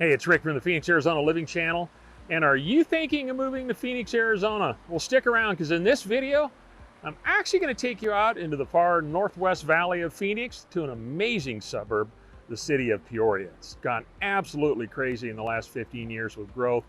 Hey, it's Rick from the Phoenix, Arizona Living Channel. And are you thinking of moving to Phoenix, Arizona? Well, stick around because in this video, I'm actually going to take you out into the far northwest valley of Phoenix to an amazing suburb, the city of Peoria. It's gone absolutely crazy in the last 15 years with growth.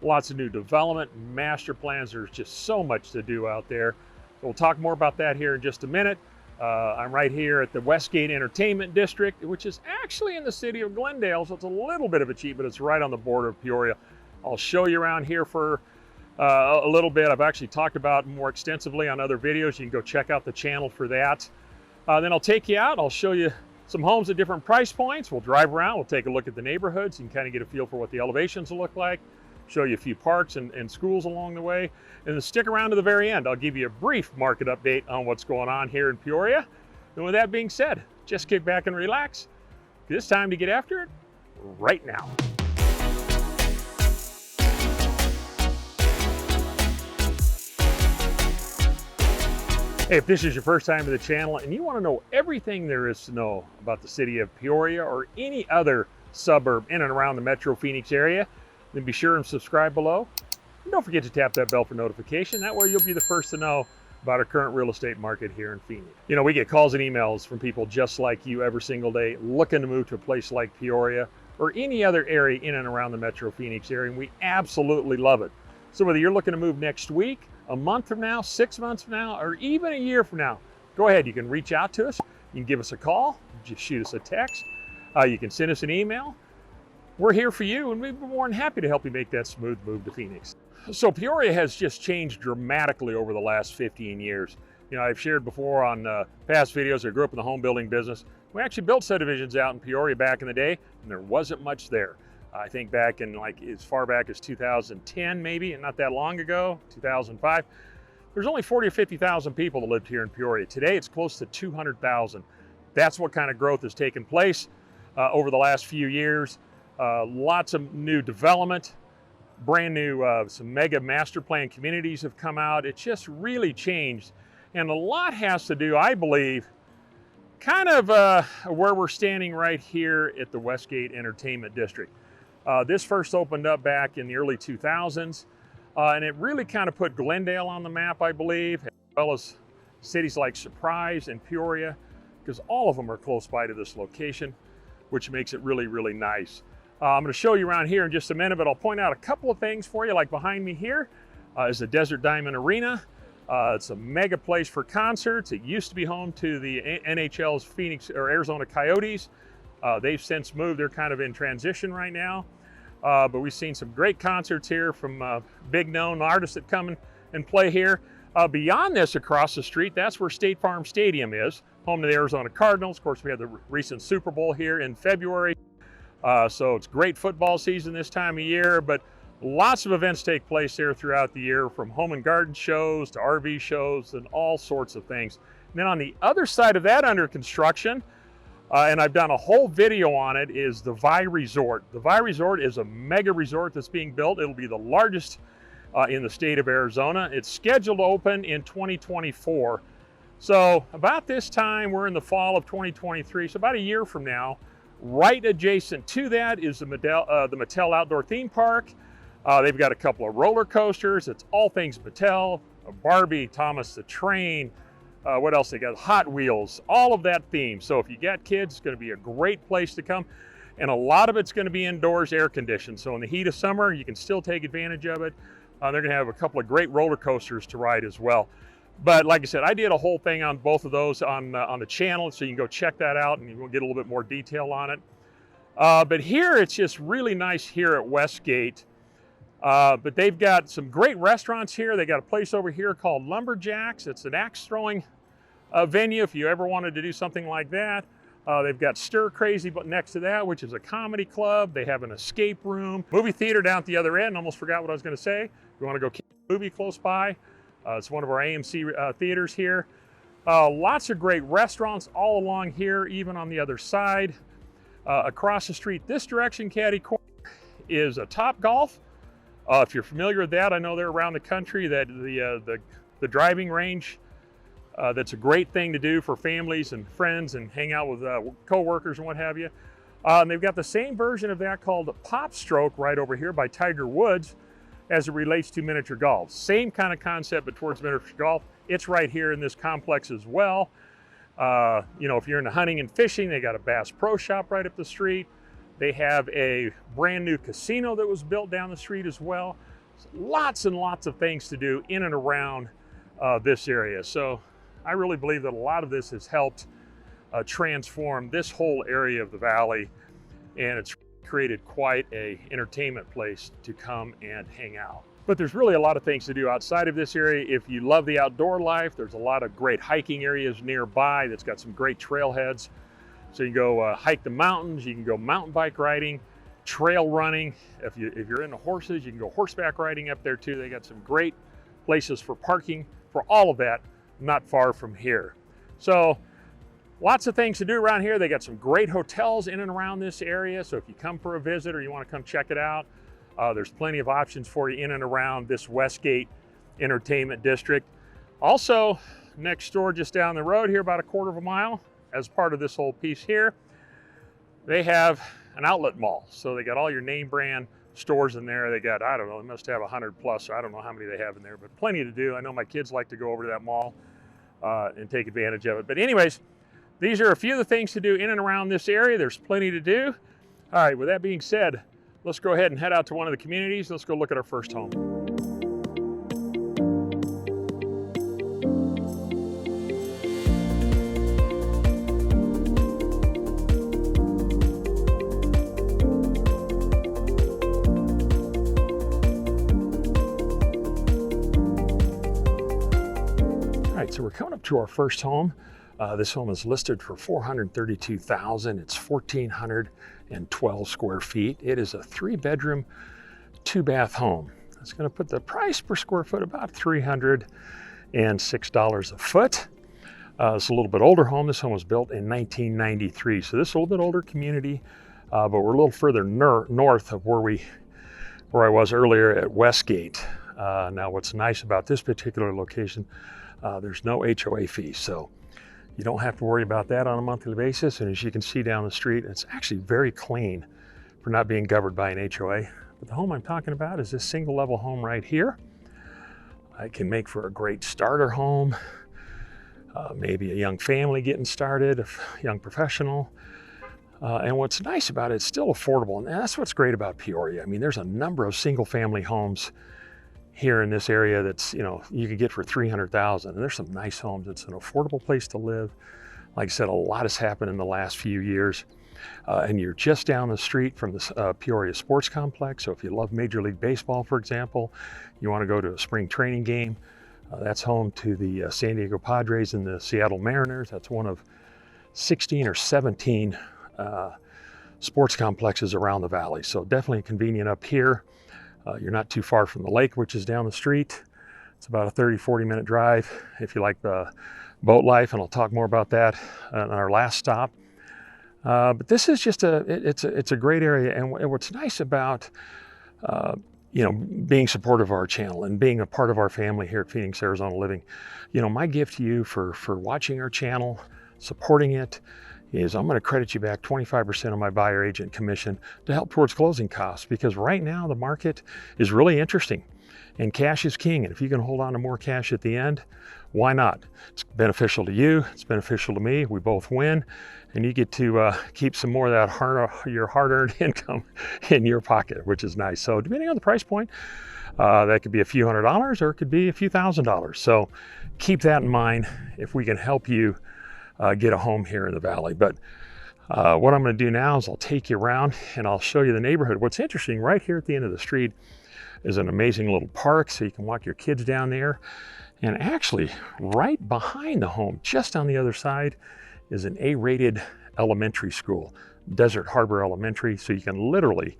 Lots of new development, master plans. There's just so much to do out there. So we'll talk more about that here in just a minute. I'm right here at the Westgate Entertainment District, which is actually in the city of Glendale, so it's a little bit of a cheat, but it's right on the border of Peoria. I'll show you around here for a little bit. I've actually talked about more extensively on other videos. You can go check out the channel for that. Then I'll take you out. I'll show you some homes at different price points. We'll drive around. We'll take a look at the neighborhoods. You can kind of get a feel for what the elevations will look like. Show you a few parks and schools along the way. And then stick around to the very end. I'll give you a brief market update on what's going on here in Peoria. And with that being said, just kick back and relax. It's time to get after it right now. Hey, if this is your first time to the channel and you want to know everything there is to know about the city of Peoria or any other suburb in and around the Metro Phoenix area, then be sure and subscribe below. And don't forget to tap that bell for notification. That way you'll be the first to know about our current real estate market here in Phoenix. You know, we get calls and emails from people just like you every single day looking to move to a place like Peoria or any other area in and around the Metro Phoenix area, and we absolutely love it. So whether you're looking to move next week, a month from now, 6 months from now, or even a year from now, go ahead. You can reach out to us. You can give us a call. Just shoot us a text. You can send us an email. We're here for you, and we'd be more than happy to help you make that smooth move to Phoenix. So Peoria has just changed dramatically over the last 15 years. You know, I've shared before on past videos, I grew up in the home building business. We actually built subdivisions out in Peoria back in the day, and there wasn't much there. I think back in like as far back as 2010 maybe, and not that long ago, 2005, there's only 40 or 50,000 people that lived here in Peoria. Today it's close to 200,000. That's what kind of growth has taken place over the last few years. Lots of new development, brand new, some mega master plan communities have come out. It's just really changed. And a lot has to do, I believe, kind of where we're standing right here at the Westgate Entertainment District. This first opened up back in the early 2000s, and it really kind of put Glendale on the map, I believe, as well as cities like Surprise and Peoria, because all of them are close by to this location, which makes it really, really nice. I'm going to show you around here in just a minute, but I'll point out a couple of things for you. Like behind me here is the Desert Diamond Arena. It's a mega place for concerts. It used to be home to the NHL's Phoenix or Arizona Coyotes. They've since moved. They're kind of in transition right now. But we've seen some great concerts here from big known artists that come and play here. Beyond this, across the street, that's where State Farm Stadium is, home to the Arizona Cardinals. Of course, we had the recent Super Bowl here in February. So it's great football season this time of year, but lots of events take place there throughout the year, from home and garden shows to RV shows and all sorts of things. And then on the other side of that, under construction, and I've done a whole video on it, is the Vi Resort. The Vi Resort is a mega resort that's being built. It'll be the largest in the state of Arizona. It's scheduled to open in 2024. So about this time, we're in the fall of 2023, so about a year from now. Right adjacent to that is the Mattel Outdoor Theme Park. They've got a couple of roller coasters. It's all things Mattel, Barbie, Thomas the Train. What else they got? Hot Wheels, all of that theme. So if you got kids, it's going to be a great place to come. And a lot of it's going to be indoors, air conditioned. So in the heat of summer, you can still take advantage of it. They're going to have a couple of great roller coasters to ride as well. But like I said, I did a whole thing on both of those on the channel, so you can go check that out and you'll get a little bit more detail on it. But here, it's just really nice here at Westgate. But they've got some great restaurants here. They got a place over here called Lumberjacks. It's an axe throwing venue if you ever wanted to do something like that. They've got Stir Crazy next to that, which is a comedy club. They have an escape room, movie theater down at the other end. Almost forgot what I was going to say. If you want to go catch a movie close by, it's one of our AMC theaters here. Lots of great restaurants all along here, even on the other side. Across the street, this direction, catty corner, is a Top Golf. If you're familiar with that, I know they're around the country, that the driving range. That's a great thing to do for families and friends and hang out with co-workers and what have you. And they've got the same version of that called Pop Stroke right over here by Tiger Woods as it relates to miniature golf. Same kind of concept, but towards miniature golf. It's right here in this complex as well. You know, if you're into hunting and fishing, they got a Bass Pro Shop right up the street. They have a brand new casino that was built down the street as well. So lots and lots of things to do in and around this area. So I really believe that a lot of this has helped transform this whole area of the valley, and it's created quite a entertainment place to come and hang out. But there's really a lot of things to do outside of this area. If you love the outdoor life, there's a lot of great hiking areas nearby that's got some great trailheads. So you can go hike the mountains, you can go mountain bike riding, trail running. If you're into horses, you can go horseback riding up there too. They got some great places for parking for all of that, not far from here. So lots of things to do around here. They got some great hotels in and around this area. So if you come for a visit or you want to come check it out, there's plenty of options for you in and around this Westgate Entertainment District. Also, next door, just down the road here, about a quarter of a mile, as part of this whole piece here, they have an outlet mall. So they got all your name brand stores in there. They got, I don't know, they must have 100 plus. I don't know how many they have in there, but plenty to do. I know my kids like to go over to that mall and take advantage of it. But anyways, these are a few of the things to do in and around this area. There's plenty to do. All right, with that being said, let's go ahead and head out to one of the communities. Let's go look at our first home. All right, so we're coming up to our first home. This home is listed for $432,000. It's 1,412 square feet. It is a 3-bedroom, 2-bath home. That's going to put the price per square foot about $306 a foot. It's a little bit older home. This home was built in 1993, so this is a little bit older community, but we're a little further north of where I was earlier at Westgate. Now, what's nice about this particular location, there's no HOA fees, so you don't have to worry about that on a monthly basis. And as you can see down the street, it's actually very clean for not being governed by an HOA. But the home I'm talking about is this single level home right here. It can make for a great starter home, maybe a young family getting started, a young professional. And what's nice about it, it's still affordable. And that's what's great about Peoria. I mean, there's a number of single family homes here in this area that's, you know, you could get for $300,000. And there's some nice homes. It's an affordable place to live. Like I said, a lot has happened in the last few years. And you're just down the street from the Peoria Sports Complex. So if you love Major League Baseball, for example, you want to go to a spring training game, that's home to the San Diego Padres and the Seattle Mariners. That's one of 16 or 17 sports complexes around the valley. So definitely convenient up here. You're not too far from the lake, which is down the street. It's about a 30-40 minute drive if you like the boat life, and I'll talk more about that on our last stop. But this is just it's a great area, and what's nice about you know, being supportive of our channel and being a part of our family here at Phoenix, Arizona Living, you know, my gift to you for watching our channel, supporting it, is I'm going to credit you back 25% of my buyer agent commission to help towards closing costs, because right now the market is really interesting and cash is king. And if you can hold on to more cash at the end, why not? It's beneficial to you, it's beneficial to me, we both win, and you get to keep some more of that your hard-earned income in your pocket, which is nice. So depending on the price point, that could be a few $100s or it could be a few $1,000s. So keep that in mind if we can help you get a home here in the valley. But what I'm going to do now is I'll take you around and I'll show you the neighborhood. What's interesting, right here at the end of the street is an amazing little park, so you can walk your kids down there. And actually, right behind the home, just on the other side, is an A-rated elementary school, Desert Harbor Elementary. So you can literally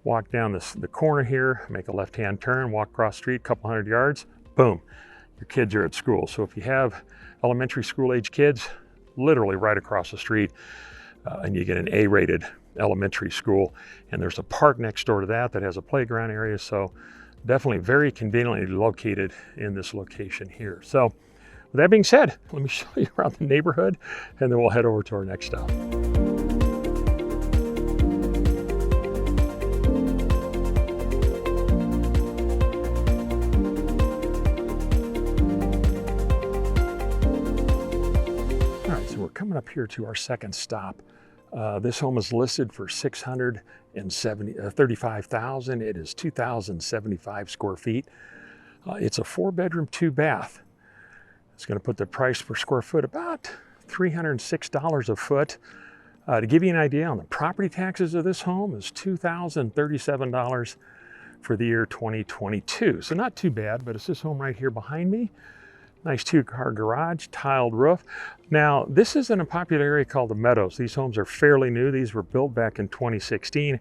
walk down the corner here, make a left-hand turn, walk across the street, a couple hundred yards, boom, your kids are at school. So if you have elementary school age kids, literally right across the street, and you get an A-rated elementary school. And there's a park next door to that that has a playground area. So definitely very conveniently located in this location here. So with that being said, let me show you around the neighborhood and then we'll head over to our next stop. up here to our second stop. This home is listed for $635,000. It is 2,075 square feet. It's a 4-bedroom, 2-bath. It's going to put the price per square foot about $306 a foot. To give you an idea on the property taxes of this home is $2,037 for the year 2022. So not too bad, but it's this home right here behind me. Nice 2-car garage, tiled roof. Now, this is in a popular area called the Meadows. These homes are fairly new. These were built back in 2016.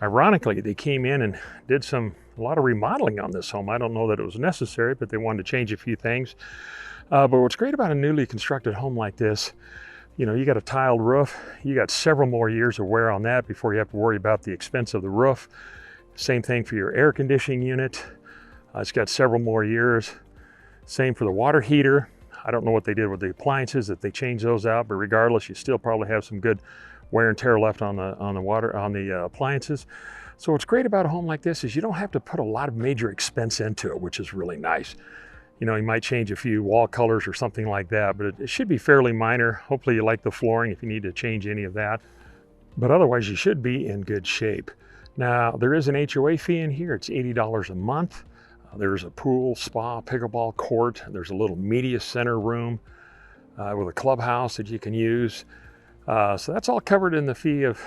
Ironically, they came in and did a lot of remodeling on this home. I don't know that it was necessary, but they wanted to change a few things. But what's great about a newly constructed home like this, you know, you got a tiled roof. You got several more years of wear on that before you have to worry about the expense of the roof. Same thing for your air conditioning unit. It's got several more years. Same for the water heater. I don't know what they did with the appliances, if they changed those out, but regardless, you still probably have some good wear and tear left on the appliances. So what's great about a home like this is you don't have to put a lot of major expense into it, which is really nice. You know, you might change a few wall colors or something like that, but it should be fairly minor. Hopefully you like the flooring if you need to change any of that. But otherwise, you should be in good shape. Now, there is an HOA fee in here. It's $80 a month. There's a pool, spa, pickleball court. There's a little media center room with a clubhouse that you can use. So that's all covered in the fee of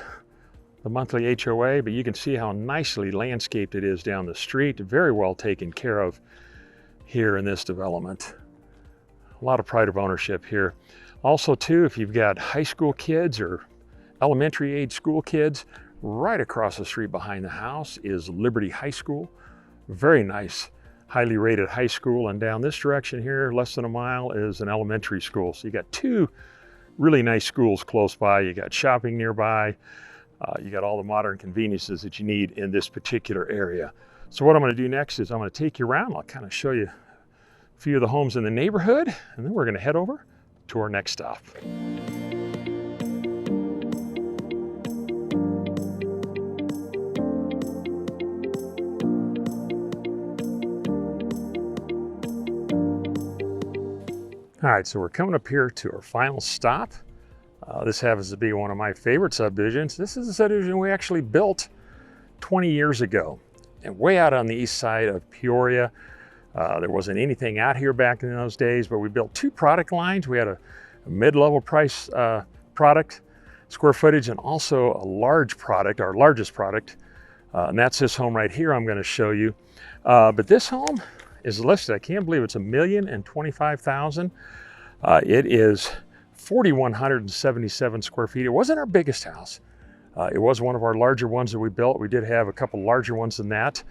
the monthly HOA, but you can see how nicely landscaped it is down the street. Very well taken care of here in this development. A lot of pride of ownership here. Also too, if you've got high school kids or elementary age school kids, right across the street behind the house is Liberty High School. Very nice, highly rated high school. And down this direction here, less than a mile, is an elementary school. So you got 2 really nice schools close by. You got shopping nearby. You got all the modern conveniences that you need in this particular area. So what I'm going to do next is I'm going to take you around. I'll kind of show you a few of the homes in the neighborhood, and then we're going to head over to our next stop. All right, so we're coming up here to our final stop. This happens to be one of my favorite subdivisions. This is a subdivision we actually built 20 years ago, and way out on the east side of Peoria. There wasn't anything out here back in those days, but we built 2 product lines. We had a mid-level price product, square footage, and also a large product, our largest product, and that's this home right here I'm going to show you. But this home is listed, I can't believe it's $1,025,000. It is 4,177 square feet. It wasn't our biggest house. It was one of our larger ones that we built. We did have a couple larger ones than that.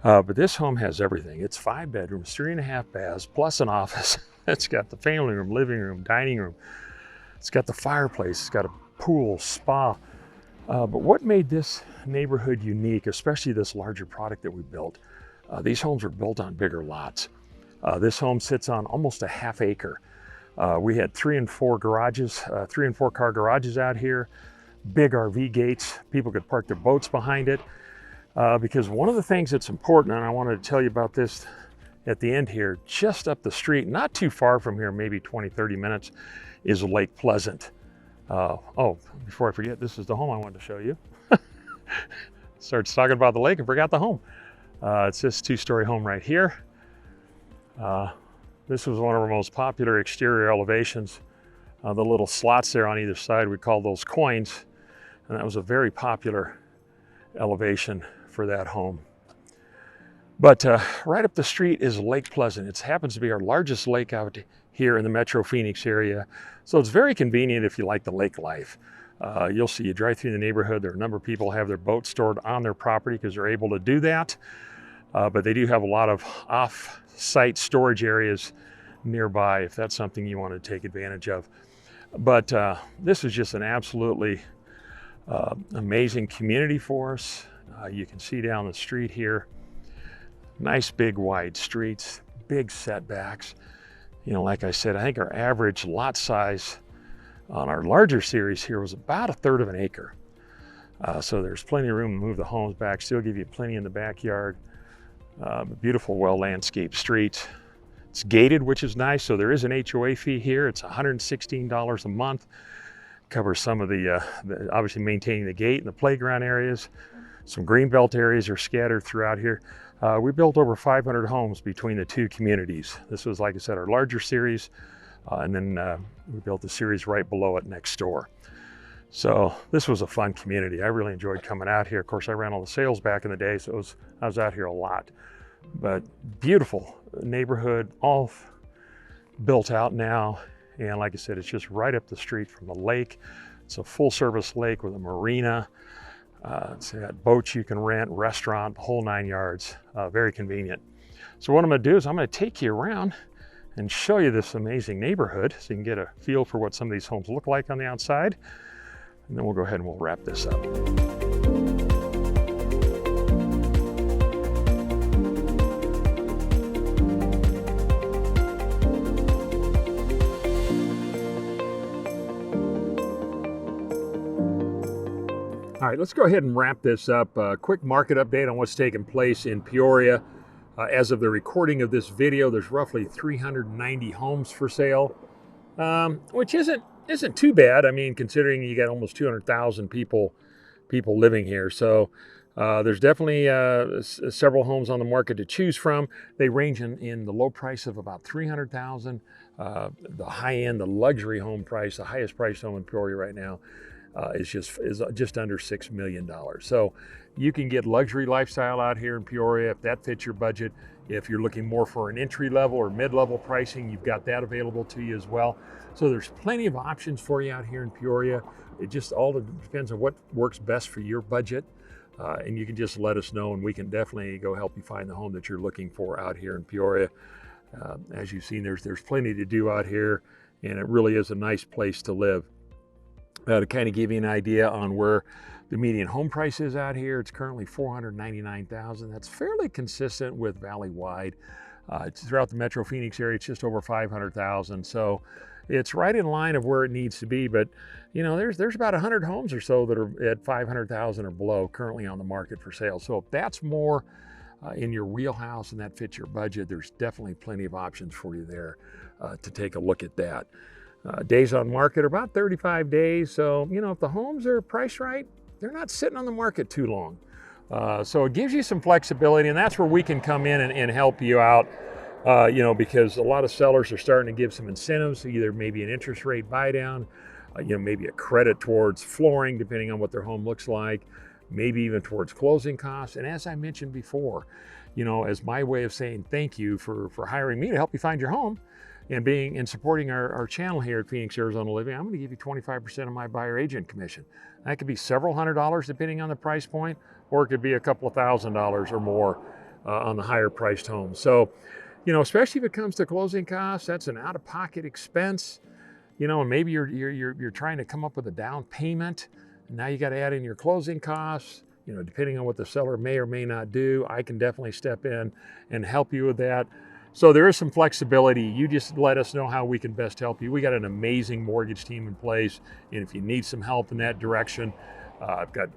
But this home has everything. It's 5 bedrooms, 3.5 baths, plus an office. It's got the family room, living room, dining room. It's got the fireplace. It's got a pool, spa. But what made this neighborhood unique, especially this larger product that we built, these homes were built on bigger lots. This home sits on almost a ½ acre. We had 3 and 4 garages, 3 and 4 car garages out here, big RV gates. People could park their boats behind it. Because one of the things that's important, and I wanted to tell you about this at the end here, just up the street, not too far from here, maybe 20-30 minutes, is Lake Pleasant. Oh, before I forget, this is the home I wanted to show you. Started talking about the lake and forgot the home. It's this 2-story home right here. This was one of our most popular exterior elevations. The little slots there on either side, we call those coins, and that was a very popular elevation for that home. But right up the street is Lake Pleasant. It happens to be our largest lake out here in the Metro Phoenix area. So it's very convenient if you like the lake life. You'll see, you drive through the neighborhood, there are a number of people have their boats stored on their property because they're able to do that. But they do have a lot of off-site storage areas nearby if that's something you want to take advantage of. But this is just an absolutely amazing community for us. You can see down the street here, nice big wide streets, big setbacks. You know, like I said, I think our average lot size on our larger series here was about 1/3 of an acre. So there's plenty of room to move the homes back, still give you plenty in the backyard. Beautiful, well-landscaped streets. It's gated, which is nice, so there is an HOA fee here. It's $116 a month. Covers some of the obviously maintaining the gate and the playground areas. Some greenbelt areas are scattered throughout here. We built over 500 homes between the two communities. This was, like I said, our larger series, and then we built a series right below it next door. So this was a fun community. I really enjoyed coming out here. Of course, I ran all the sales back in the day, so I was out here a lot. But beautiful neighborhood, all built out now. And like I said, it's just right up the street from the lake. It's a full service lake with a marina. It's got boats you can rent, restaurant, the whole 9 yards. Very convenient. So what I'm gonna do is I'm gonna take you around and show you this amazing neighborhood so you can get a feel for what some of these homes look like on the outside. And then we'll go ahead and we'll wrap this up. All right, let's go ahead and wrap this up. A quick market update on what's taking place in Peoria. As of the recording of this video, there's roughly 390 homes for sale, which isn't too bad. I mean, considering you got almost 200,000 people living here. So there's definitely several homes on the market to choose from. They range in the low price of about 300,000. The high end, the luxury home price, the highest priced home in Peoria right now, is just under $6 million. So you can get luxury lifestyle out here in Peoria if that fits your budget. If you're looking more for an entry level or mid-level pricing, you've got that available to you as well. So there's plenty of options for you out here in Peoria. It just all depends on what works best for your budget. And you can just let us know, and we can definitely go help you find the home that you're looking for out here in Peoria. As you've seen, there's plenty to do out here, and it really is a nice place to live. To kind of give you an idea on where the median home price is out here, it's currently $499,000. That's fairly consistent with valley-wide. It's throughout the Metro Phoenix area, it's just over $500,000. So it's right in line of where it needs to be. But you know, there's about 100 homes or so that are at $500,000 or below currently on the market for sale. So if that's more in your wheelhouse and that fits your budget, there's definitely plenty of options for you there to take a look at that. Days on market are about 35 days. So, you know, if the homes are priced right, they're not sitting on the market too long. So it gives you some flexibility, and that's where we can come in and help you out, you know, because a lot of sellers are starting to give some incentives, either maybe an interest rate buy down, you know, maybe a credit towards flooring, depending on what their home looks like, maybe even towards closing costs. And as I mentioned before, you know, as my way of saying thank you for hiring me to help you find your home, and supporting our channel here at Phoenix, Arizona Living, I'm going to give you 25% of my buyer agent commission. That could be several $100s depending on the price point, or it could be a couple of $1,000s or more on the higher priced homes. So, you know, especially if it comes to closing costs, that's an out-of-pocket expense. You know, and maybe you're trying to come up with a down payment. And now you got to add in your closing costs. You know, depending on what the seller may or may not do, I can definitely step in and help you with that. So there is some flexibility. You just let us know how we can best help you. We got an amazing mortgage team in place, and if you need some help in that direction, I've got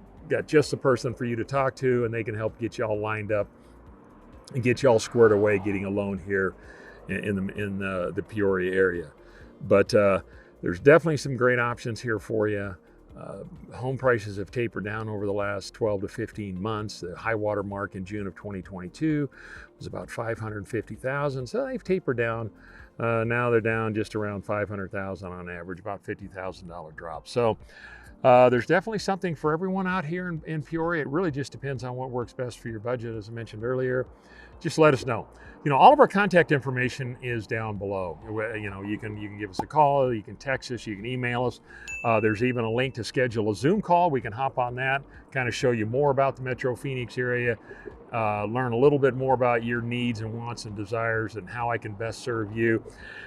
just the person for you to talk to, and they can help get you all lined up and get you all squared away getting a loan here in the Peoria area. But there's definitely some great options here for you. Home prices have tapered down over the last 12 to 15 months. The high water mark in June of 2022 was about 550,000. So they've tapered down. Now they're down just around 500,000 on average, about $50,000 drop. So there's definitely something for everyone out here in Peoria. It really just depends on what works best for your budget, as I mentioned earlier. Just let us know. You know, all of our contact information is down below. You know, you can give us a call, you can text us, you can email us. There's even a link to schedule a Zoom call. We can hop on that, kind of show you more about the Metro Phoenix area, learn a little bit more about your needs and wants and desires and how I can best serve you.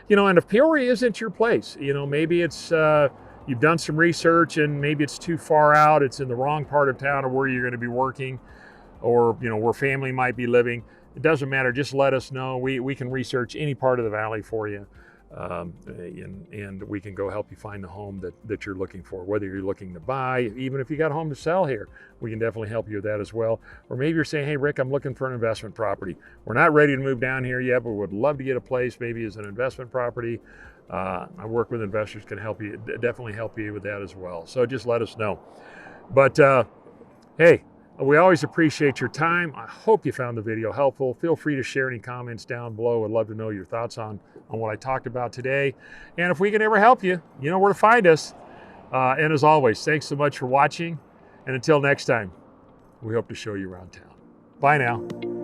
You know, and if Peoria isn't your place, you know, maybe it's you've done some research and maybe it's too far out, it's in the wrong part of town or where you're going to be working, or you know, where family might be living. It doesn't matter, just let us know. We can research any part of the valley for you. and we can go help you find the home that you're looking for, whether you're looking to buy, even if you got a home to sell here, we can definitely help you with that as well. Or maybe you're saying, hey, Rick, I'm looking for an investment property. We're not ready to move down here yet, but would love to get a place maybe as an investment property. I work with investors, can help you, definitely help you with that as well. So just let us know. But hey, we always appreciate your time. I hope you found the video helpful. Feel free to share any comments down below. I'd love to know your thoughts on what I talked about today. And if we can ever help you, you know where to find us. And as always, thanks so much for watching. And until next time, we hope to show you around town. Bye now.